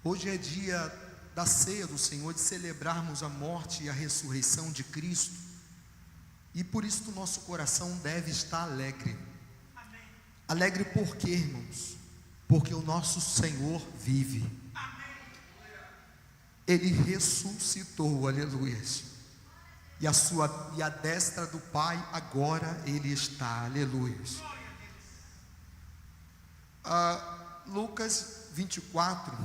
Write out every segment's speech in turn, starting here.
Hoje é dia da ceia do Senhor, de celebrarmos a morte e a ressurreição de Cristo, e por isso o nosso coração deve estar alegre. Amém. Alegre por quê, irmãos? Porque o nosso Senhor vive. Amém. Ele ressuscitou, aleluia. E a destra do Pai agora Ele está, aleluia. Lucas 24,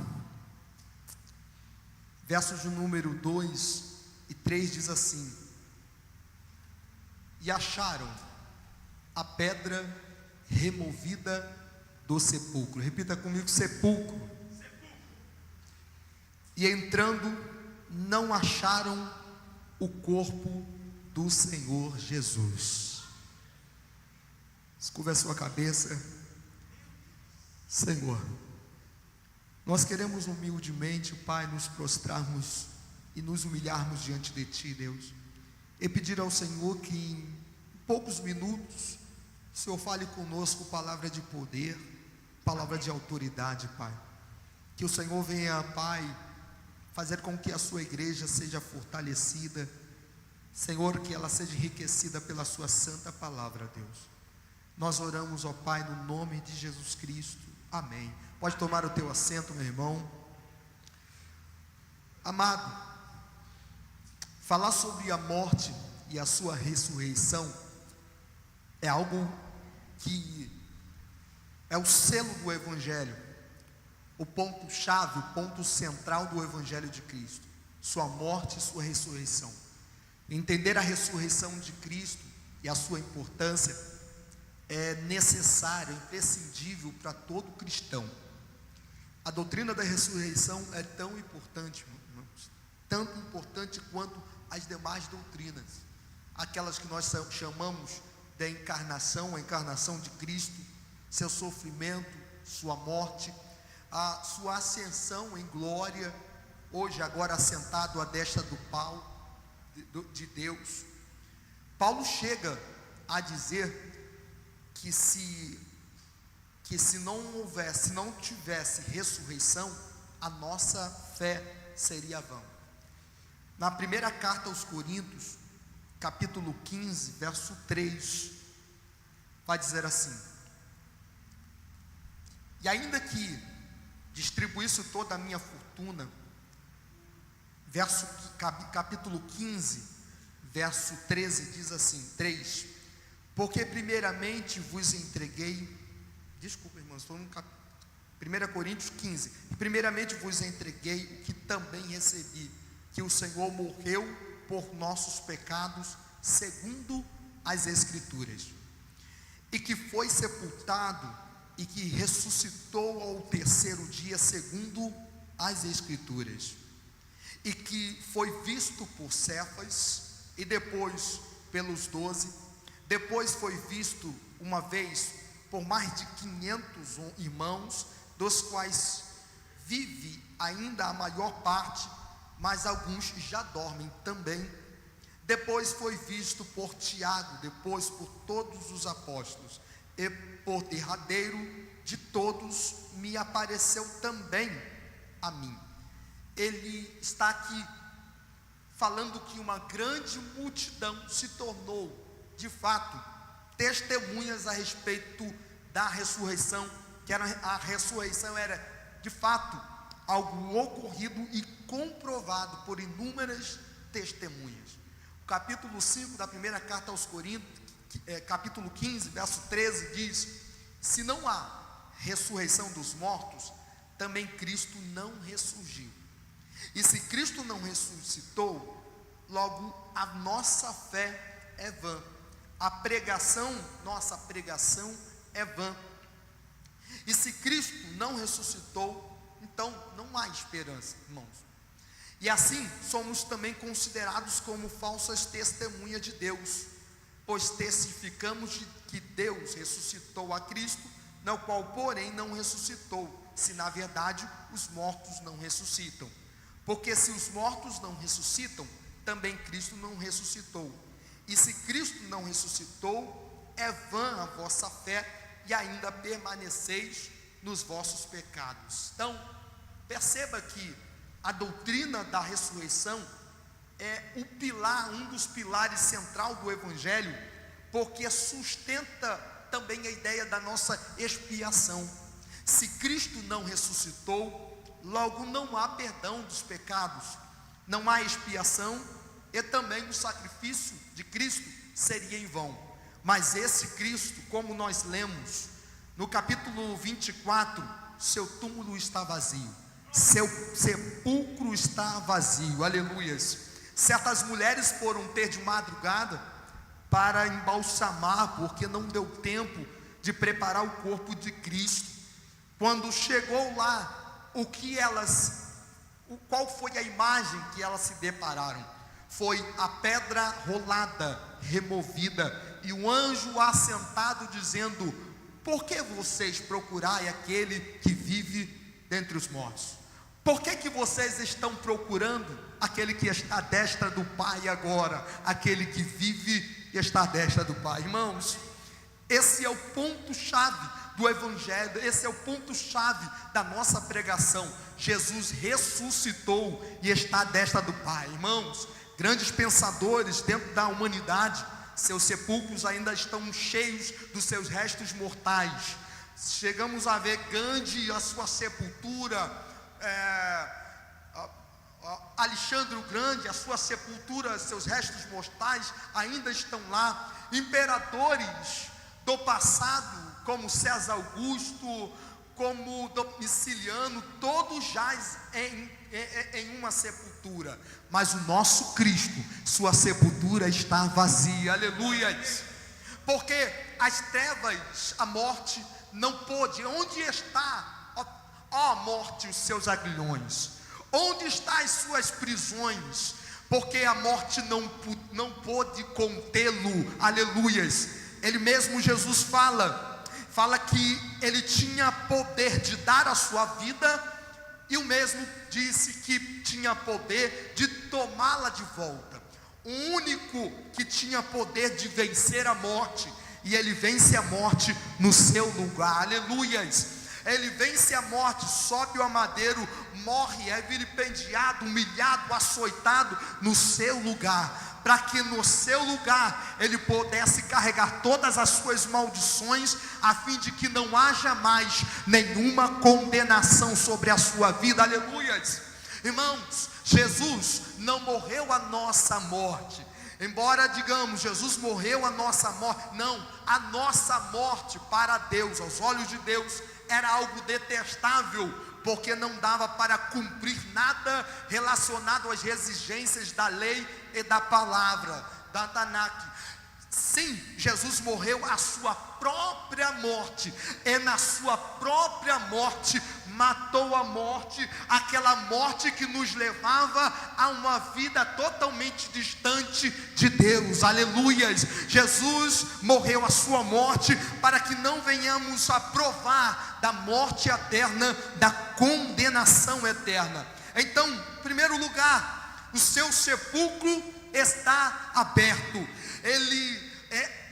versos de número 2 e 3 diz assim: e acharam a pedra removida do sepulcro. Repita comigo: sepulcro. E entrando, não acharam o corpo do Senhor Jesus. Escova a sua cabeça. Senhor, nós queremos humildemente, Pai, nos prostrarmos e nos humilharmos diante de Ti, Deus, e pedir ao Senhor que em poucos minutos o Senhor fale conosco palavra de poder, palavra de autoridade, Pai. Que o Senhor venha, Pai, fazer com que a sua igreja seja fortalecida, Senhor, que ela seja enriquecida pela sua santa palavra, Deus. Nós oramos, ó Pai, no nome de Jesus Cristo, amém. Pode tomar o teu assento, meu irmão. Amado, falar sobre a morte e a sua ressurreição é algo que é o selo do Evangelho, o ponto-chave, o ponto central do Evangelho de Cristo, sua morte e sua ressurreição. Entender a ressurreição de Cristo e a sua importância é necessário, imprescindível para todo cristão. A doutrina da ressurreição é tão importante, irmãos, tanto importante quanto as demais doutrinas, aquelas que nós chamamos de encarnação, a encarnação de Cristo, seu sofrimento, sua morte, a sua ascensão em glória, hoje agora assentado à destra do Pai de Deus. Paulo chega a dizer que se não tivesse ressurreição, a nossa fé seria vã. Na primeira carta aos Coríntios, capítulo 15, verso 3, vai dizer assim: e ainda que distribuísse toda a minha fortuna, capítulo 15, verso 13 diz assim, 3, porque primeiramente vos entreguei, desculpa irmãos, estou no 1 Coríntios 15, primeiramente vos entreguei o que também recebi, que o Senhor morreu por nossos pecados, segundo as Escrituras, e que foi sepultado, e que ressuscitou ao terceiro dia, segundo as Escrituras, e que foi visto por Cefas, e depois pelos 12, depois foi visto uma vez por mais de 500 irmãos, dos quais vive ainda a maior parte, mas alguns já dormem também. Depois foi visto por Tiago, depois por todos os apóstolos, e por derradeiro de todos me apareceu também a mim. Ele está aqui falando que uma grande multidão se tornou, de fato, testemunhas a respeito da ressurreição, que a ressurreição era, de fato, algo ocorrido e comprovado por inúmeras testemunhas. O capítulo 5 da primeira carta aos Coríntios, capítulo 15, verso 13 diz: se não há ressurreição dos mortos, também Cristo não ressurgiu. E se Cristo não ressuscitou, logo a nossa fé é vã, nossa pregação é vã. E se Cristo não ressuscitou, então não há esperança, irmãos. E assim somos também considerados como falsas testemunhas de Deus, pois testificamos de que Deus ressuscitou a Cristo, no qual porém não ressuscitou, se na verdade os mortos não ressuscitam. Porque se os mortos não ressuscitam, também Cristo não ressuscitou. E se Cristo não ressuscitou, é vã a vossa fé, e ainda permaneceis nos vossos pecados. Então, Perceba que a doutrina da ressurreição é o pilar, um dos pilares central do Evangelho, porque sustenta também a ideia da nossa expiação. Se Cristo não ressuscitou, logo não há perdão dos pecados, não há expiação, e também o sacrifício de Cristo seria em vão. Mas esse Cristo, como nós lemos no capítulo 24, seu túmulo está vazio, seu sepulcro está vazio, aleluias. Certas mulheres foram ter de madrugada para embalsamar, porque não deu tempo de preparar o corpo de Cristo. Quando chegou lá, qual foi a imagem que elas se depararam? Foi a pedra rolada, removida, e o anjo assentado dizendo: por que vocês procurai aquele que vive dentre os mortos? Por que vocês estão procurando aquele que está à destra do Pai agora? Aquele que vive e está à destra do Pai. Irmãos, esse é o ponto-chave do Evangelho, esse é o ponto-chave da nossa pregação. Jesus ressuscitou e está à destra do Pai. Irmãos, grandes pensadores dentro da humanidade, seus sepulcros ainda estão cheios dos seus restos mortais. Chegamos a ver Gandhi, a sua sepultura, Alexandre o Grande, a sua sepultura, seus restos mortais ainda estão lá. Imperadores do passado, como César Augusto, como Domiciliano, todos jazem em uma sepultura, mas o nosso Cristo, sua sepultura está vazia, aleluia, porque as trevas, a morte não pôde. Onde está, ó morte, os seus aguilhões? Onde estão as suas prisões? Porque a morte não pôde contê-lo, aleluias. Ele mesmo, Jesus fala que ele tinha poder de dar a sua vida, e o mesmo disse que tinha poder de tomá-la de volta. O único que tinha poder de vencer a morte, e ele vence a morte no seu lugar, aleluias. Ele vence a morte, sobe o madeiro, morre, é vilipendiado, humilhado, açoitado no seu lugar, para que no seu lugar ele pudesse carregar todas as suas maldições, a fim de que não haja mais nenhuma condenação sobre a sua vida, aleluia. Irmãos, Jesus não morreu a nossa morte. Embora digamos, Jesus morreu a nossa morte, não, a nossa morte para Deus, aos olhos de Deus, era algo detestável, porque não dava para cumprir nada relacionado às exigências da lei e da palavra, da Tanakh. Sim, Jesus morreu a sua própria morte, e na sua própria morte matou a morte, aquela morte que nos levava a uma vida totalmente distante de Deus, aleluias. Jesus morreu a sua morte para que não venhamos a provar da morte eterna, da condenação eterna. Então, em primeiro lugar, o seu sepulcro está aberto.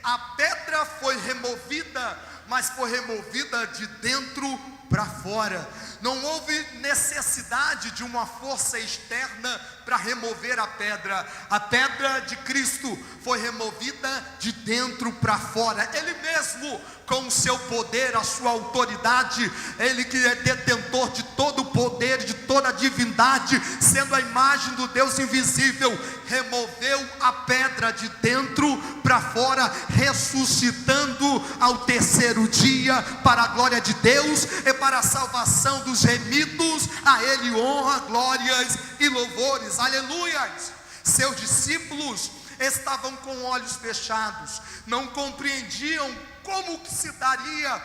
A pedra foi removida, mas foi removida de dentro para fora. Não houve necessidade de uma força externa para remover a pedra. A pedra de Cristo foi removida de dentro para fora. Ele mesmo, com o seu poder, a sua autoridade, ele que é detentor de todo o poder, de toda a divindade, sendo a imagem do Deus invisível, removeu a pedra de dentro para fora, ressuscitando ao terceiro dia, para a glória de Deus e para a salvação dos remidos. A ele honra, glórias e louvores, aleluias. Seus discípulos estavam com olhos fechados, não compreendiam como que se daria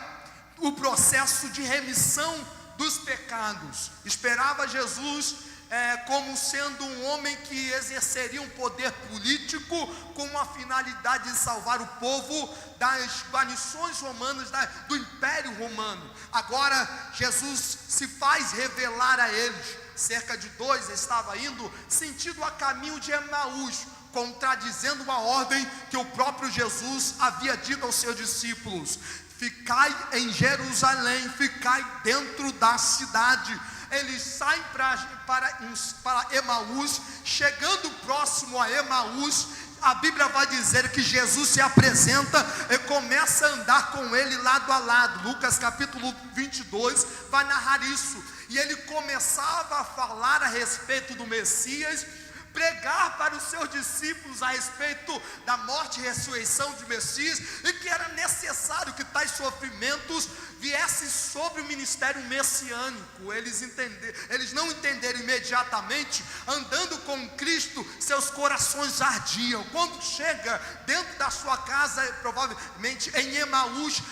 o processo de remissão dos pecados. Esperava Jesus como sendo um homem que exerceria um poder político com a finalidade de salvar o povo das guarnições romanas, do Império Romano. Agora Jesus se faz revelar a eles. Cerca de 2 estava indo sentido a caminho de Emaús, contradizendo uma ordem que o próprio Jesus havia dito aos seus discípulos: ficai em Jerusalém, ficai dentro da cidade. eles saem para Emaús. Chegando próximo a Emaús, a Bíblia vai dizer que Jesus se apresenta e começa a andar com ele lado a lado. Lucas capítulo 22 vai narrar isso. E ele começava a falar a respeito do Messias, pregar para os seus discípulos a respeito da morte e ressurreição de Messias, e que era necessário que tais sofrimentos viessem sobre o ministério messiânico. Eles não entenderam imediatamente. Andando com Cristo, seus corações ardiam. Quando chega dentro da sua casa, provavelmente em Emaús,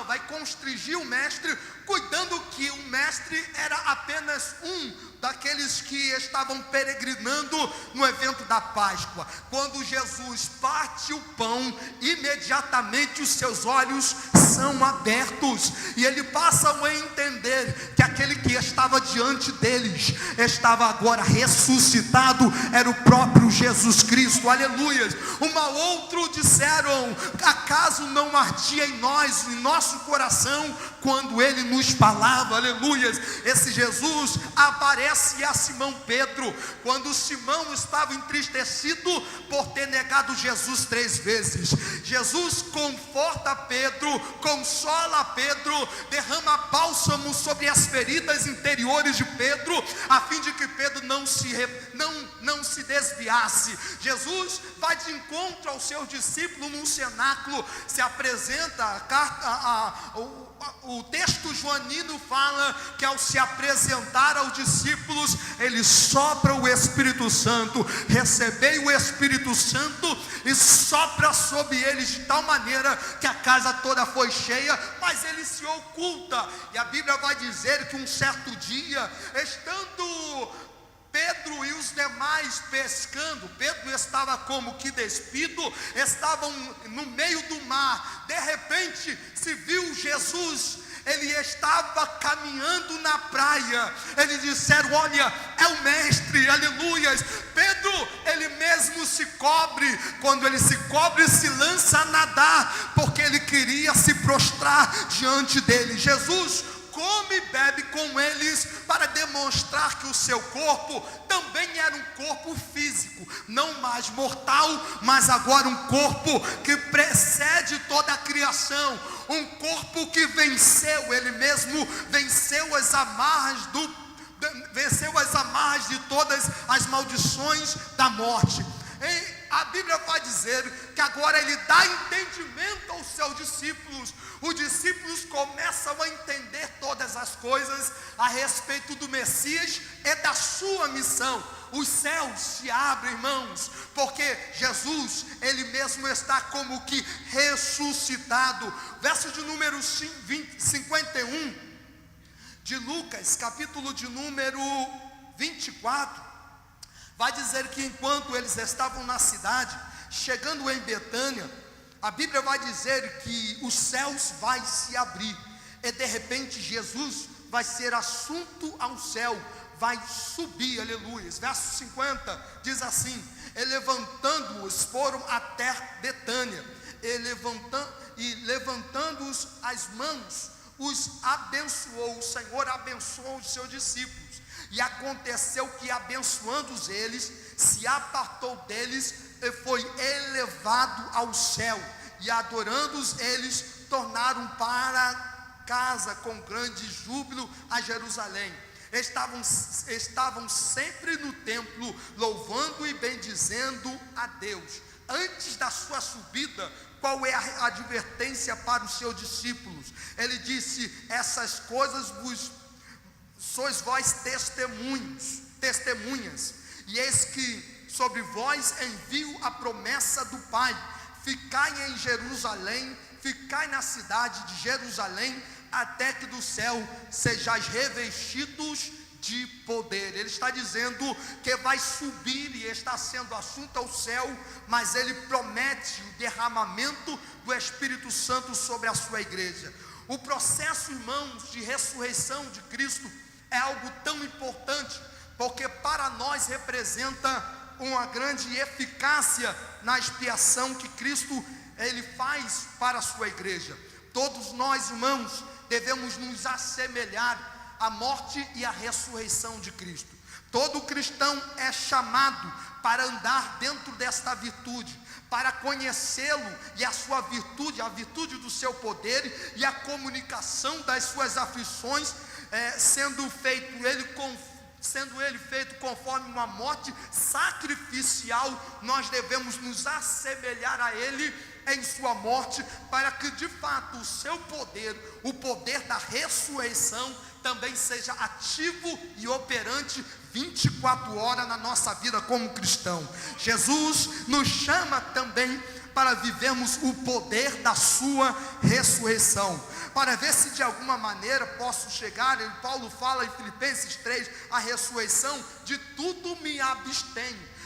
vai constrigir o mestre, cuidando que o mestre era apenas um daqueles que estavam peregrinando no evento da Páscoa. Quando Jesus parte o pão, imediatamente os seus olhos são abertos, e ele passa a entender que aquele que estava diante deles estava agora ressuscitado, era o próprio Jesus Cristo. Aleluia. Outro disseram: acaso não ardia em nós, em nosso coração, quando ele nos falava? Aleluia. Esse Jesus aparece a Simão Pedro, quando Simão estava entristecido por ter negado Jesus 3 vezes. Jesus conforta Pedro, consola Pedro, derrama bálsamo sobre as feridas interiores de Pedro, a fim de que Pedro não se desviasse. Jesus vai de encontro aos seus discípulos num cenáculo, se apresenta. O texto joanino fala que ao se apresentar aos discípulos, ele sopra o Espírito Santo. Recebei o Espírito Santo e sopra sobre eles de tal maneira que a casa toda foi cheia, mas ele se oculta. E a Bíblia vai dizer que um certo dia, estando Pedro e os demais pescando, Pedro estava como que despido, estavam no meio do mar. De repente se viu Jesus, ele estava caminhando na praia. Eles disseram: olha, é o mestre. Aleluia. Pedro, ele mesmo se cobre. Quando ele se cobre, se lança a nadar, porque ele queria se prostrar diante dele. Jesus come e bebe com eles, para demonstrar que o seu corpo também era um corpo físico, não mais mortal, mas agora um corpo que precede toda a criação, um corpo que venceu. Ele mesmo venceu as amarras de todas as maldições da morte. A Bíblia vai dizer que agora ele dá entendimento aos seus discípulos. Os discípulos começam a entender todas as coisas a respeito do Messias e da sua missão. Os céus se abrem, irmãos, porque Jesus, ele mesmo está como que ressuscitado. Verso de número 51 de Lucas, capítulo de número 24, vai dizer que enquanto eles estavam na cidade, chegando em Betânia, a Bíblia vai dizer que os céus vai se abrir, e de repente Jesus vai ser assunto ao céu, vai subir. Aleluia. Verso 50 diz assim: e levantando-os foram até Betânia, e levantando-os as mãos, os abençoou. O Senhor abençoou os seus discípulos. E aconteceu que, abençoando-os eles, se apartou deles e foi elevado ao céu. E adorando-os eles, tornaram para casa com grande júbilo a Jerusalém. Estavam sempre no templo, louvando e bendizendo a Deus. Antes da sua subida, qual é a advertência para os seus discípulos? Ele disse: essas coisas sois vós testemunhas, e eis que sobre vós envio a promessa do Pai. Ficai em Jerusalém, ficai na cidade de Jerusalém, até que do céu sejais revestidos de poder. Ele está dizendo que vai subir e está sendo assunto ao céu, mas ele promete o derramamento do Espírito Santo sobre a sua igreja. O processo, irmãos, de ressurreição de Cristo é algo tão importante, porque para nós representa uma grande eficácia na expiação que Cristo ele faz para a sua igreja. Todos nós, irmãos, devemos nos assemelhar a morte e a ressurreição de Cristo. Todo cristão é chamado para andar dentro desta virtude, para conhecê-lo e a sua virtude, a virtude do seu poder e a comunicação das suas aflições, sendo ele feito conforme uma morte sacrificial. Nós devemos nos assemelhar a ele em sua morte, para que de fato o seu poder, o poder da ressurreição, também seja ativo e operante 24 horas na nossa vida como cristão. Jesus nos chama também para vivermos o poder da sua ressurreição, para ver se de alguma maneira posso chegar. Paulo fala em Filipenses 3, a ressurreição, de tudo me abstenho.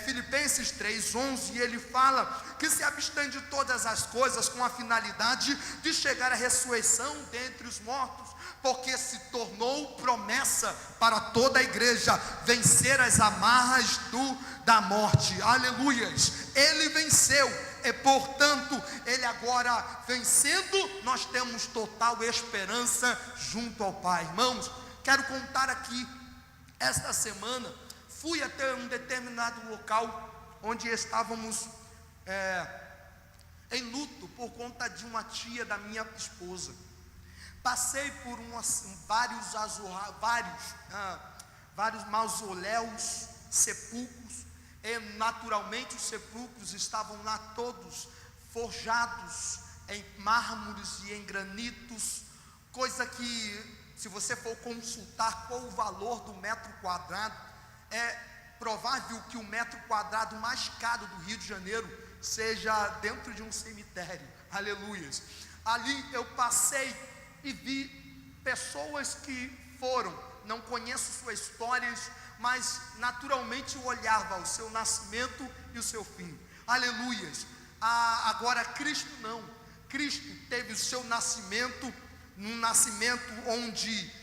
Filipenses 3:11, ele fala que se abstém de todas as coisas com a finalidade de chegar à ressurreição dentre os mortos, porque se tornou promessa para toda a igreja vencer as amarras da morte. Aleluias! Ele venceu, e portanto, ele agora vencendo, nós temos total esperança junto ao Pai. Irmãos, quero contar aqui, esta semana fui até um determinado local onde estávamos em luto por conta de uma tia da minha esposa. Passei por vários mausoléus, sepulcros, e naturalmente os sepulcros estavam lá todos forjados em mármores e em granitos, coisa que, se você for consultar qual o valor do metro quadrado, é provável que o metro quadrado mais caro do Rio de Janeiro seja dentro de um cemitério. Aleluias! Ali eu passei e vi pessoas que foram, não conheço suas histórias, mas naturalmente eu olhava o seu nascimento e o seu fim. Aleluias! Agora Cristo não. Cristo teve o seu nascimento, num nascimento onde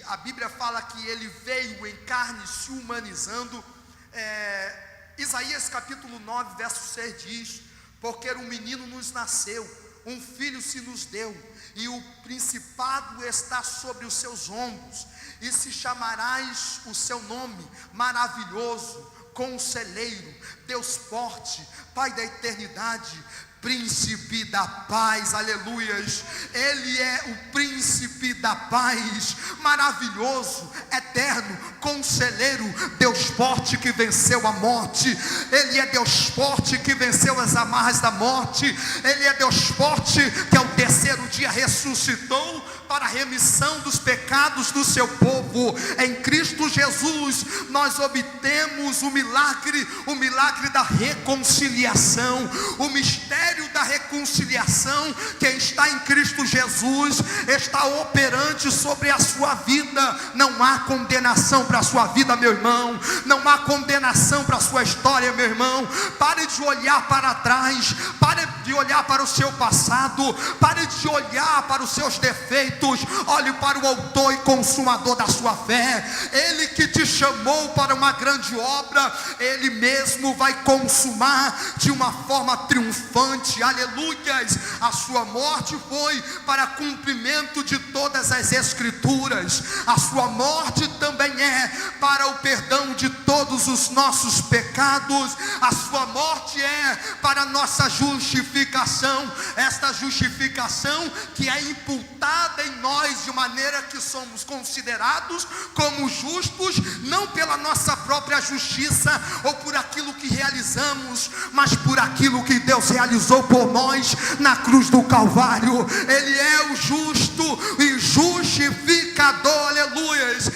a Bíblia fala que ele veio em carne, se humanizando. Isaías capítulo 9, verso 6 diz: porque um menino nos nasceu, um filho se nos deu, e o principado está sobre os seus ombros, e se chamarás o seu nome, Maravilhoso, Conselheiro, Deus Forte, Pai da Eternidade, Príncipe da Paz. Aleluias! Ele é o Príncipe da Paz, maravilhoso, eterno, Conselheiro, Deus forte que venceu a morte. Ele é Deus forte que venceu as amarras da morte. Ele é Deus forte que ao terceiro dia ressuscitou para a remissão dos pecados do seu povo. Em Cristo Jesus nós obtemos o milagre da reconciliação, o mistério da reconciliação que está em Cristo Jesus está operante sobre a sua vida. Não há condenação para a sua vida, meu irmão. Não há condenação para a sua história, meu irmão. Pare de olhar para trás, pare de olhar para o seu passado, pare de olhar para os seus defeitos. Olhe para o autor e consumador da sua fé. Ele que te chamou para uma grande obra, ele mesmo vai consumar de uma forma triunfante. Aleluias! A sua morte foi para cumprimento de todas as escrituras. A sua morte também é para o perdão de todos os nossos pecados. A sua morte é para a nossa justificação. Esta justificação que é imputada em nós, de maneira que somos considerados como justos, não pela nossa própria justiça ou por aquilo que realizamos, mas por aquilo que Deus realizou por nós na cruz do Calvário. Ele é o justo e justificador. Aleluias!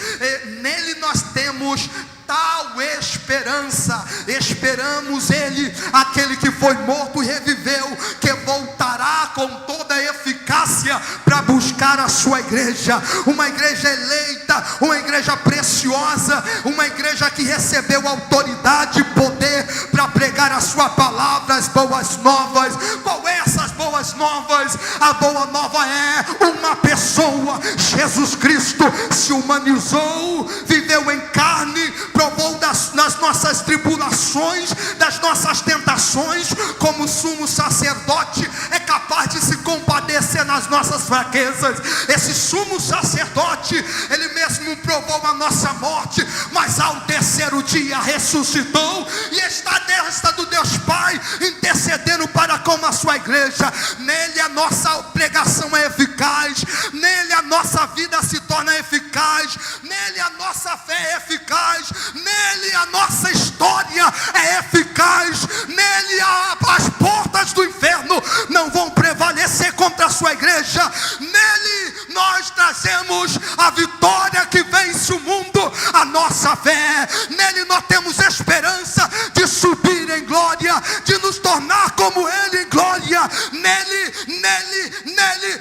Nele nós temos tal esperança. Esperamos ele, aquele que foi morto e reviveu, que voltará com toda a eficácia para buscar a sua igreja, uma igreja eleita, uma igreja preciosa, uma igreja que recebeu autoridade e poder para pregar a sua palavra, as boas novas. Qual é essas boas novas? A boa nova é uma pessoa, Jesus Cristo se humanizou, viveu em carne, provou das nossas tribulações, das nossas tentações, como sumo sacerdote é capaz de se compadecer na as nossas fraquezas. Esse sumo sacerdote, ele mesmo provou a nossa morte, mas ao terceiro dia ressuscitou e está à destra do Deus Pai, intercedendo para com a sua igreja. Nele a nossa pregação é eficaz, nele a nossa vida se torna eficaz, nele a nossa fé é eficaz, nele a nossa história é eficaz, nele as portas do inferno não vão prevalecer contra a sua igreja. Nele nós trazemos a vitória que vence o mundo, a nossa fé. Nele nós temos esperança de subir em glória, de nos tornar como ele em glória. Nele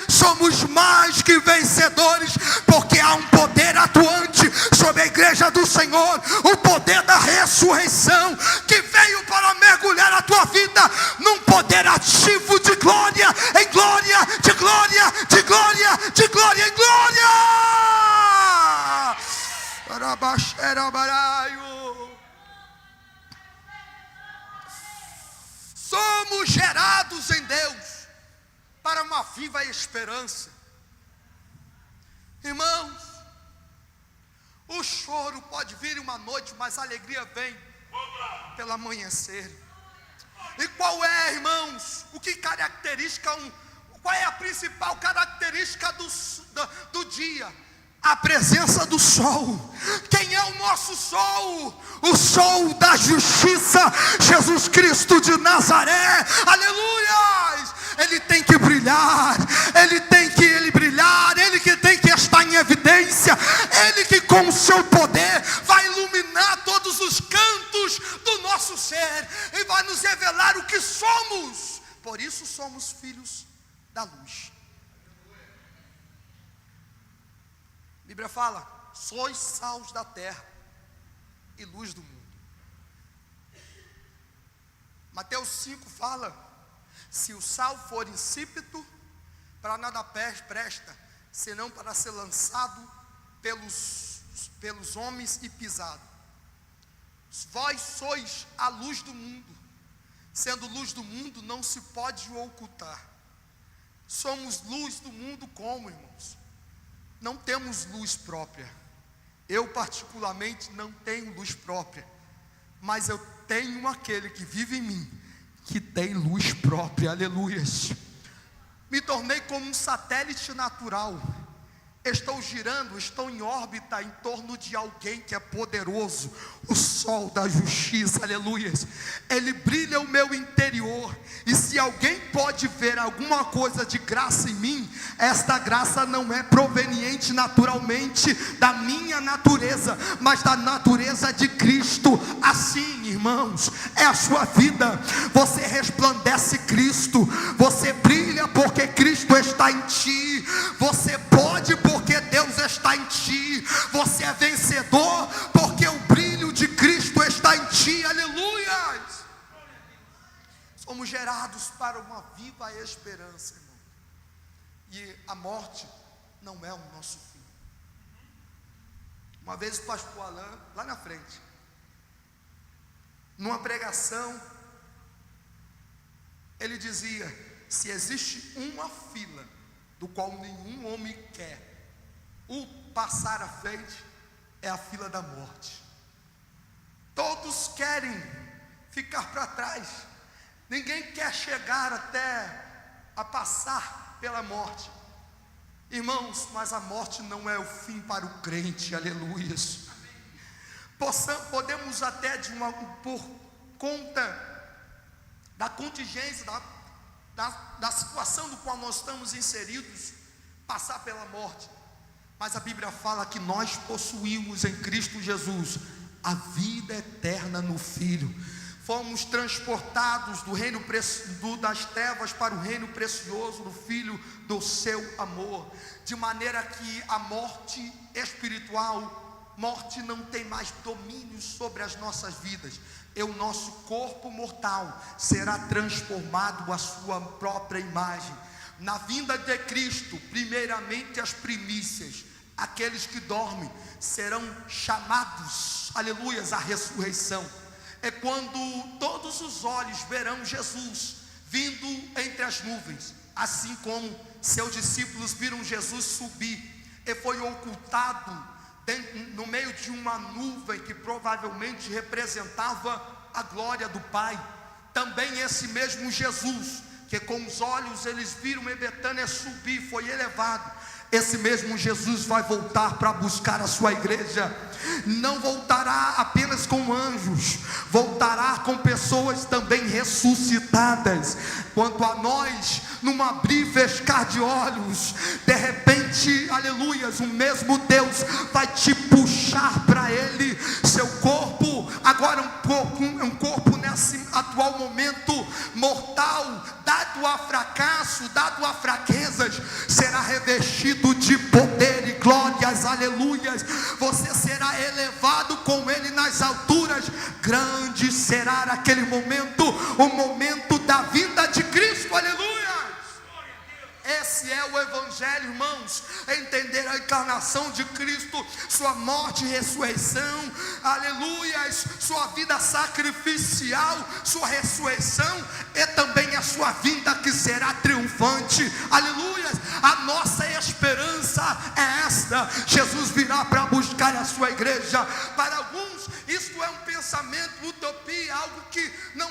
somos mais que vencedores, porque há um poder atuante sobre a igreja do Senhor, o poder da ressurreição, que veio para mergulhar a tua vida num poder ativo de glória em glória, de glória, de glória, de glória em glória. Somos gerados em Deus para uma viva esperança. Irmãos, o choro pode vir uma noite, mas a alegria vem pelo amanhecer. E qual é, irmãos, qual é a principal característica do dia? A presença do sol. Quem é o nosso sol? O sol da justiça, Jesus Cristo de Nazaré. Aleluia! Ele tem que brilhar, ele que tem que estar em evidência, ele que com o seu poder vai iluminar todos os cantos do nosso ser e vai nos revelar o que somos. Por isso somos filhos da luz. A Bíblia fala: sois sal da terra e luz do mundo. Mateus 5 fala: se o sal for insípido, para nada presta, senão para ser lançado pelos homens e pisado. Vós sois a luz do mundo. Sendo luz do mundo, não se pode ocultar. Somos luz do mundo como, irmãos? Não temos luz própria. Eu particularmente não tenho luz própria, mas eu tenho aquele que vive em mim, que tem luz própria. Aleluias. Me tornei como um satélite natural. Estou girando, estou em órbita em torno de alguém que é poderoso, o sol da justiça. Aleluias. Ele brilha o meu interior, e se alguém pode ver alguma coisa de graça em mim, esta graça não é proveniente naturalmente da minha natureza, mas da natureza de Cristo. Assim, irmãos, é a sua vida. Você resplandece Cristo, você brilha porque Cristo está em ti, você pode porque Deus está em ti, você é vencedor porque o brilho de Cristo está em ti. Aleluia. Somos gerados para uma viva esperança, irmão. E a morte não é o nosso fim. Uma vez o pastor Alain, lá na frente, numa pregação, ele dizia: se existe uma fila do qual nenhum homem quer passar à frente, é a fila da morte. Todos querem ficar para trás, ninguém quer chegar até a passar pela morte. Irmãos, mas a morte não é o fim para o crente. Aleluias. Podemos até por conta da contingência, da situação do qual nós estamos inseridos, passar pela morte, mas a Bíblia fala que nós possuímos em Cristo Jesus a vida eterna no Filho. Fomos transportados do reino das trevas para o reino precioso do Filho do seu amor, de maneira que a morte espiritual, morte não tem mais domínio sobre as nossas vidas. E o nosso corpo mortal será transformado à sua própria imagem. Na vinda de Cristo, primeiramente as primícias, aqueles que dormem, serão chamados, aleluias, à ressurreição. É quando todos os olhos verão Jesus vindo entre as nuvens, assim como seus discípulos viram Jesus subir, e foi ocultado no meio de uma nuvem que provavelmente representava a glória do Pai. Também esse mesmo Jesus, que com os olhos eles viram em Betânia subir, foi elevado, esse mesmo Jesus vai voltar para buscar a sua igreja. Não voltará apenas com anjos, voltará com pessoas também ressuscitadas. Quanto a nós, num abrir e fechar de olhos, de repente, aleluias, o mesmo Deus vai te puxar para Ele. Seu corpo, agora um corpo nesse atual momento mortal, dado a fracasso, dado a fraquezas, será revestido de poder e glórias, aleluias. Você será elevado com Ele nas alturas. Grande será aquele momento, o momento da vinda de Cristo, aleluia. Esse é o Evangelho, irmãos. Entender a encarnação de Cristo, sua morte e ressurreição, aleluias, sua vida sacrificial, sua ressurreição e também a sua vinda que será triunfante, aleluias. A nossa esperança é esta: Jesus virá para buscar a sua igreja. Para alguns isso é um pensamento, utopia, algo que não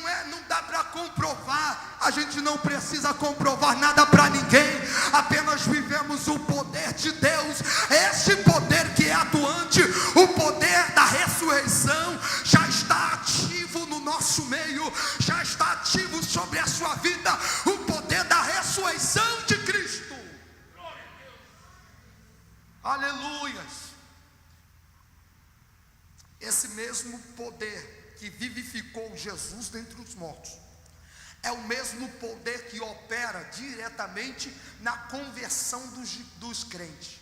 dá para comprovar. A gente não precisa comprovar nada para ninguém, apenas vivemos o poder de Deus. Esse poder que é atuante, o poder da ressurreição, já está ativo no nosso meio, já está ativo sobre a sua vida, o poder da ressurreição de Cristo. Aleluias. Esse mesmo poder que vivificou Jesus dentre os mortos é o mesmo poder que opera diretamente na conversão dos crentes.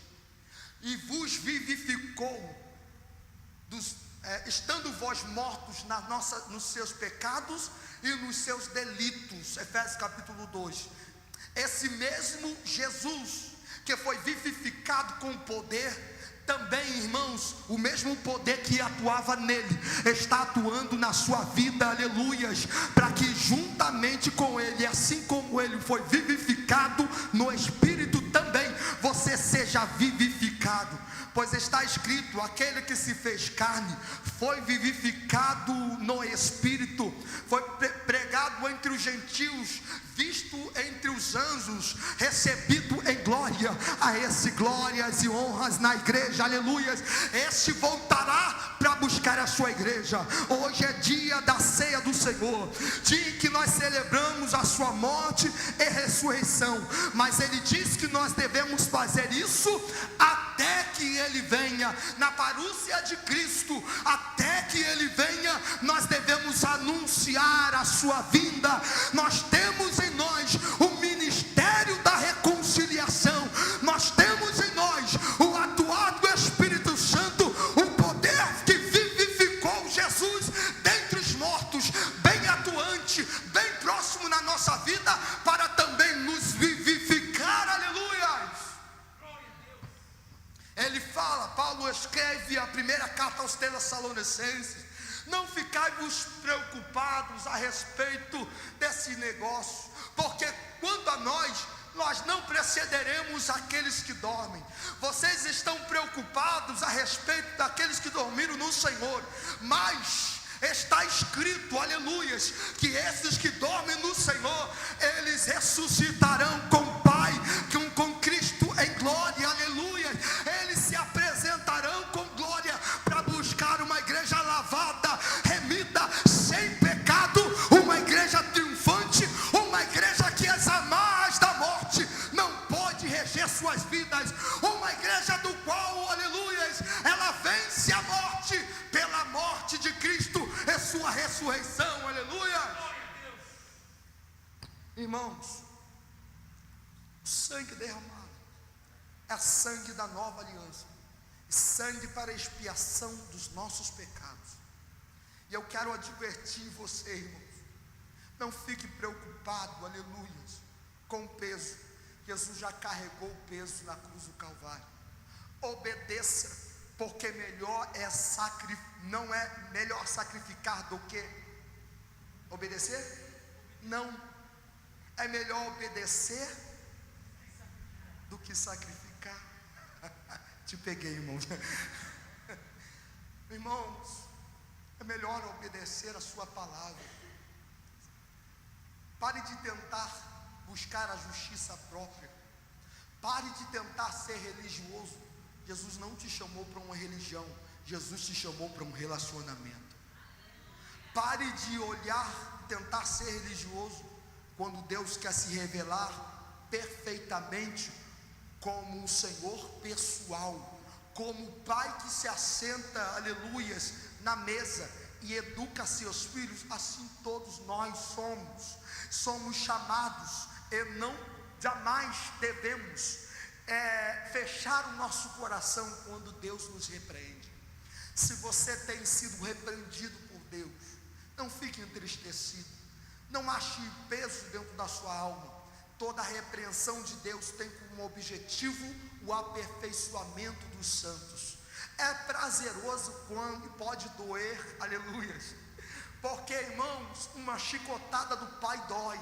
E vos vivificou, estando vós mortos nos seus pecados e nos seus delitos. Efésios capítulo 2. Esse mesmo Jesus que foi vivificado com poder, também, irmãos, o mesmo poder que atuava nele está atuando na sua vida, aleluias, para que juntamente com ele, assim como ele foi vivificado no Espírito, também você seja vivificado. Pois está escrito: aquele que se fez carne foi vivificado no Espírito, foi pregado entre os gentios, visto entre os anjos, recebido em glória. A esse glórias e honras na igreja, aleluias. Este voltará para buscar a sua igreja. Hoje é dia da ceia do Senhor, dia em que nós celebramos a sua morte e ressurreição, mas ele diz que nós devemos fazer isso até que ele venha. Na parúcia de Cristo, até que ele venha, nós devemos anunciar a sua vinda. Nós temos em nós o ministério da reconciliação, nós temos em nós o atuar do Espírito Santo, o poder que vivificou Jesus dentre os mortos, bem atuante, bem próximo na nossa vida, para também nos vivificar, aleluia. Ele fala, Paulo escreve a primeira carta aos Tessalonicenses: não ficai-vos preocupados a respeito desse negócio, porque quanto a nós não precederemos aqueles que dormem. Vocês estão preocupados a respeito daqueles que dormiram no Senhor, mas está escrito, aleluias, que esses que dormem no Senhor, eles ressuscitarão com o Pai, com Cristo em glória, aleluia. Eles se apresentarão com glória para buscar uma igreja lavada, remida, sem pecado, uma igreja triunfante, uma igreja que as amarras da morte não pode reger suas vidas, uma igreja do qual, aleluias, ela vence a morte pela morte de Cristo e sua ressurreição, aleluia. Irmãos, o sangue derramado é sangue da nova aliança, sangue para a expiação dos nossos pecados. E eu quero advertir você, irmãos, não fique preocupado, aleluia, com o peso. Jesus já carregou o peso na cruz do Calvário. Obedeça, porque não é melhor sacrificar do que obedecer? Não, é melhor obedecer do que sacrificar. Te peguei, irmão. Irmãos, é melhor obedecer a sua palavra. Pare de tentar buscar a justiça própria. Pare de tentar ser religioso. Jesus não te chamou para uma religião, Jesus te chamou para um relacionamento. Pare de olhar, tentar ser religioso, quando Deus quer se revelar perfeitamente como um Senhor pessoal, como o pai que se assenta, aleluias, na mesa e educa seus filhos. Assim todos nós somos chamados, e não jamais devemos fechar o nosso coração quando Deus nos repreende. Se você tem sido repreendido por Deus, não fique entristecido, não ache peso dentro da sua alma. Toda a repreensão de Deus tem como objetivo o aperfeiçoamento dos santos. É prazeroso quando pode doer, aleluias, porque, irmãos, uma chicotada do pai dói,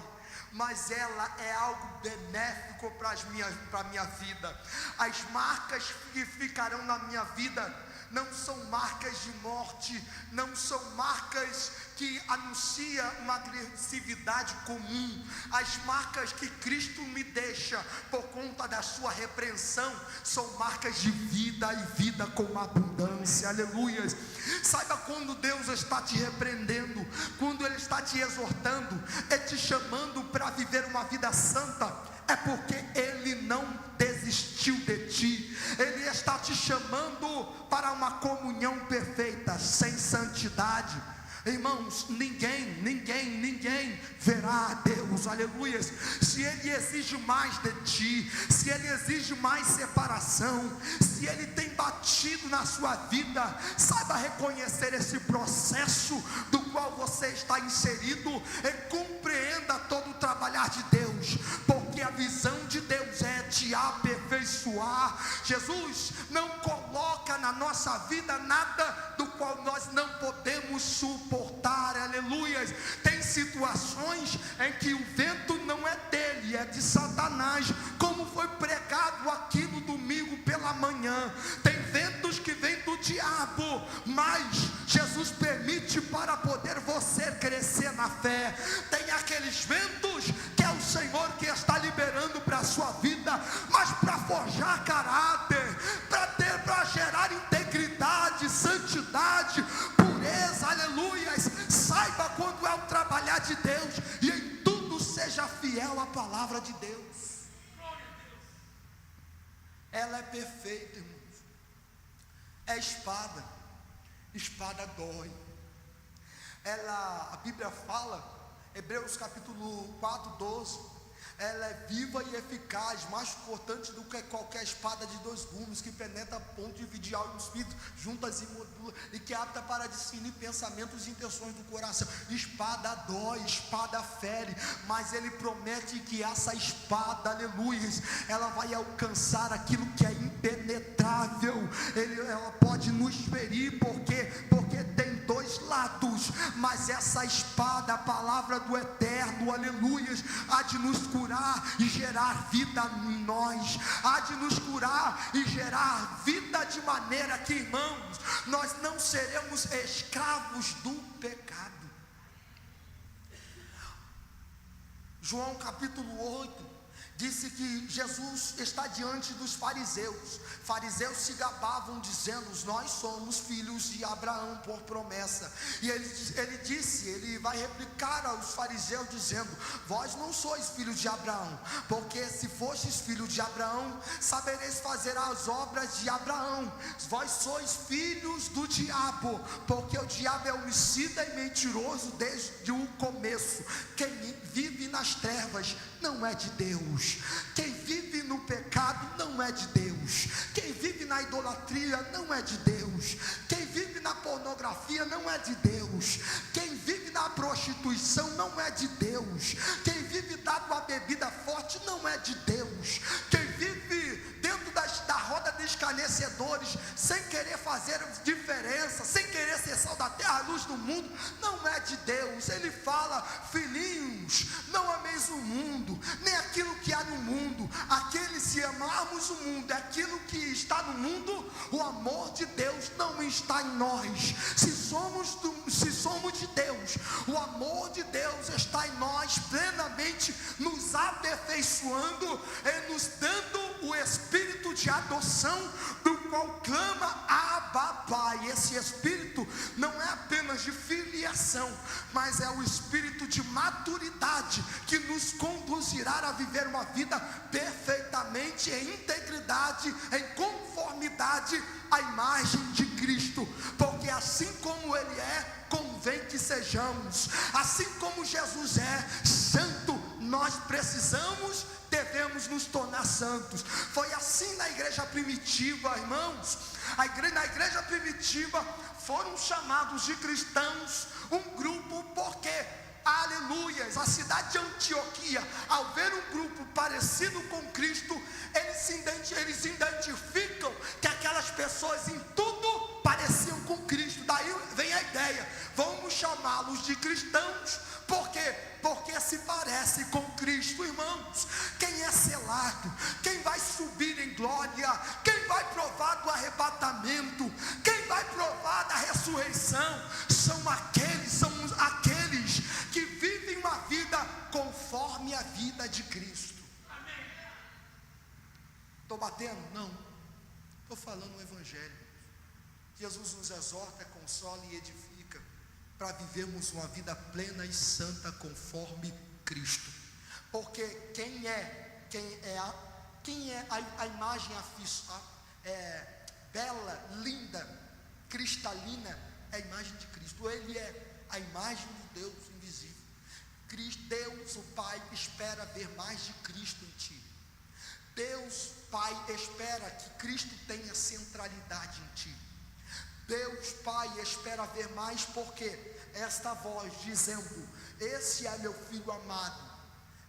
mas ela é algo benéfico para a minha vida. As marcas que ficarão na minha vida não são marcas de morte, não são marcas que anunciam uma agressividade comum. As marcas que Cristo me deixa por conta da sua repreensão são marcas de vida, e vida com abundância, aleluias. Saiba, quando Deus está te repreendendo, quando Ele está te exortando, te chamando para viver uma vida santa, é porque Ele não desistiu de ti. Ele está te chamando para uma comunhão perfeita. Sem santidade, irmãos, ninguém verá a Deus, aleluias. Se Ele exige mais de ti, se Ele exige mais separação, se Ele tem batido na sua vida, saiba reconhecer esse processo do qual você está inserido, e compreenda todo o trabalhar de Deus, porque a visão de Deus é te aperfeiçoar. Jesus não coloca na nossa vida nada do qual nós não podemos suportar, aleluias. Tem situações em que o vento não é dele, é de Satanás, como foi pregado aqui no domingo pela manhã. Tem ventos que vêm do diabo, mas Jesus permite para poder você crescer na fé. Tem aqueles ventos que é o Senhor que está liberando para a sua vida, mas para forjar caráter, para gerar integridade, santidade, pureza, aleluias. Saiba quando é o trabalhar de Deus, e em tudo seja fiel à palavra de Deus. Ela é perfeita, irmãos. É espada dói. A Bíblia fala, Hebreus capítulo 4:12, ela é viva e eficaz, mais cortante do que qualquer espada de 2 gumes, que penetra a ponto de dividir alma e espírito, juntas e modulas, e que é apta para discernir pensamentos e intenções do coração. Espada dói, espada fere, mas Ele promete que essa espada, aleluia, ela vai alcançar aquilo que é impenetrável. Ela pode nos ferir, porque tem 2 lados, mas essa espada, a palavra do eterno, aleluia, há de nos curar e gerar vida em nós, há de nos curar e gerar vida, de maneira que, irmãos, nós não seremos escravos do pecado. João capítulo 8 disse que Jesus está diante dos fariseus. Fariseus se gabavam dizendo: nós somos filhos de Abraão por promessa. E ele vai replicar aos fariseus dizendo: vós não sois filhos de Abraão, porque se fostes filhos de Abraão, sabereis fazer as obras de Abraão. Vós sois filhos do diabo, porque o diabo é homicida e mentiroso desde o começo. Quem vive nas trevas não é de Deus. Quem vive no pecado não é de Deus. Quem vive na idolatria não é de Deus. Quem vive na pornografia não é de Deus. Quem vive na prostituição não é de Deus. Quem vive dado a bebida forte não é de Deus. Quem vive dentro da roda de escarnecedores, sem querer fazer diferença, sem querer ser sal da terra, a luz do mundo, não é de Deus. Ele fala: filhinhos, não ameis o mundo, nem aquilo que há no mundo. Se amarmos o mundo, aquilo que está no mundo, o amor de Deus não está em nós. Se somos de Deus, o amor de Deus está em nós, plenamente nos aperfeiçoando e nos dando o espírito de adoção, do qual clama Abba, Pai. Esse espírito não é apenas de filiação, mas é o espírito de maturidade, que nos conduzirá a viver uma vida perfeitamente em integridade, em conformidade à imagem de Cristo, porque assim como Ele é, convém que sejamos. Assim como Jesus é santo, nós devemos nos tornar santos. Foi assim na igreja primitiva, irmãos. Na igreja primitiva foram chamados de cristãos um grupo, porque, aleluias, a cidade de Antioquia, ao ver um grupo parecido com Cristo, eles identificam que aquelas pessoas em tudo pareciam com Cristo. Daí vem a ideia: vamos chamá-los de cristãos. Por quê? Porque se parece com Cristo, irmãos. Quem é selado, quem vai subir em glória, quem vai provar do arrebatamento, quem vai provar da ressurreição, são aqueles que vivem uma vida conforme a vida de Cristo. Estou batendo? Não. Estou falando o Evangelho. Jesus nos exorta, consola e edifica, para vivermos uma vida plena e santa conforme Cristo. Porque quem é a imagem bela, linda, cristalina, é a imagem de Cristo. Ele é a imagem de Deus invisível. Deus, o Pai, espera ver mais de Cristo em ti. Deus, Pai, espera que Cristo tenha centralidade em ti. Deus, Pai, espera ver mais, porque esta voz dizendo: esse é meu filho amado,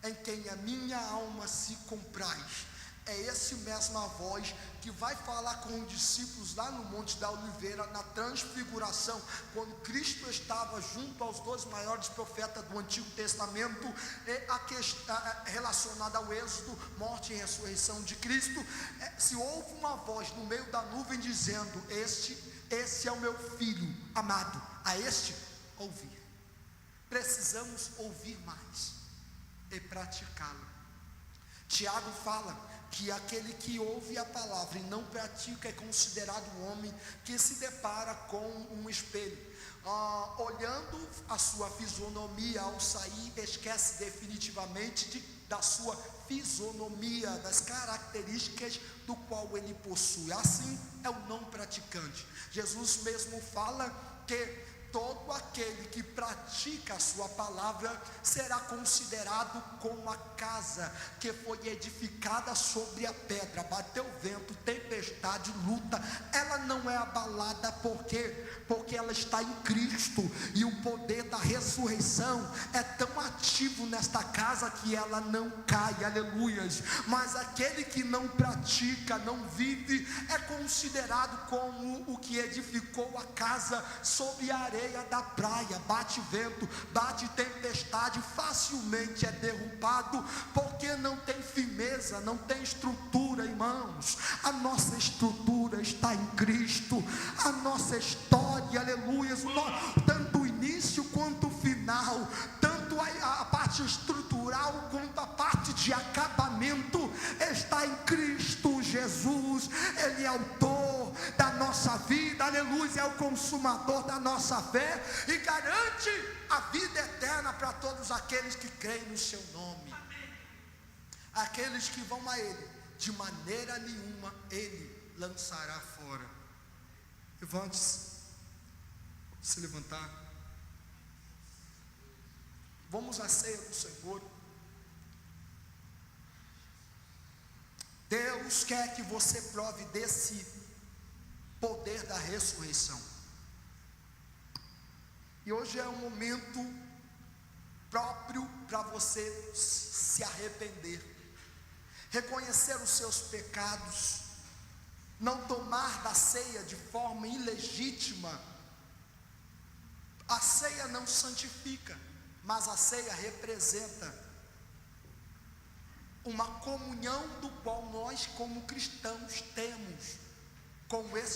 em quem a minha alma se compraz. É essa mesma voz que vai falar com os discípulos lá no Monte da Oliveira, na transfiguração, quando Cristo estava junto aos dois maiores profetas do Antigo Testamento, relacionada ao êxodo, morte e ressurreição de Cristo. Se houve uma voz no meio da nuvem dizendo: esse é o meu filho amado, a este ouvir. Precisamos ouvir mais e praticá-la. Tiago fala que aquele que ouve a palavra e não pratica é considerado um homem que se depara com um espelho, olhando a sua fisionomia, ao sair esquece definitivamente da sua fisionomia, das características do qual ele possui. Assim é o não praticante. Jesus mesmo fala que todo aquele que pratica a sua palavra será considerado como a casa que foi edificada sobre a pedra. Bateu vento, tempestade, luta, ela não é abalada. Por quê? Porque ela está em Cristo, e o poder da ressurreição é tão ativo nesta casa que ela não cai, aleluias. Mas aquele que não pratica, não vive, é considerado como o que edificou a casa sobre a areia da praia. Bate vento, bate tempestade, facilmente é derrubado, porque não tem firmeza, não tem estrutura, irmãos. A nossa estrutura está em Cristo, a nossa história, aleluia, tanto o início quanto o final, tanto a parte estrutural quanto a parte de acabamento está em Cristo Jesus. Ele é autor da nossa vida, aleluia, é o consumador da nossa fé e garante a vida eterna para todos aqueles que creem no seu nome. Aqueles que vão a Ele, de maneira nenhuma Ele lançará fora. Levante-se. Se levantar. Vamos à ceia do Senhor. Deus quer que você prove desse poder da ressurreição. E hoje é um momento próprio para você se arrepender, reconhecer os seus pecados, não tomar da ceia de forma ilegítima. A ceia não santifica, mas a ceia representa uma comunhão do qual nós como cristãos temos com esse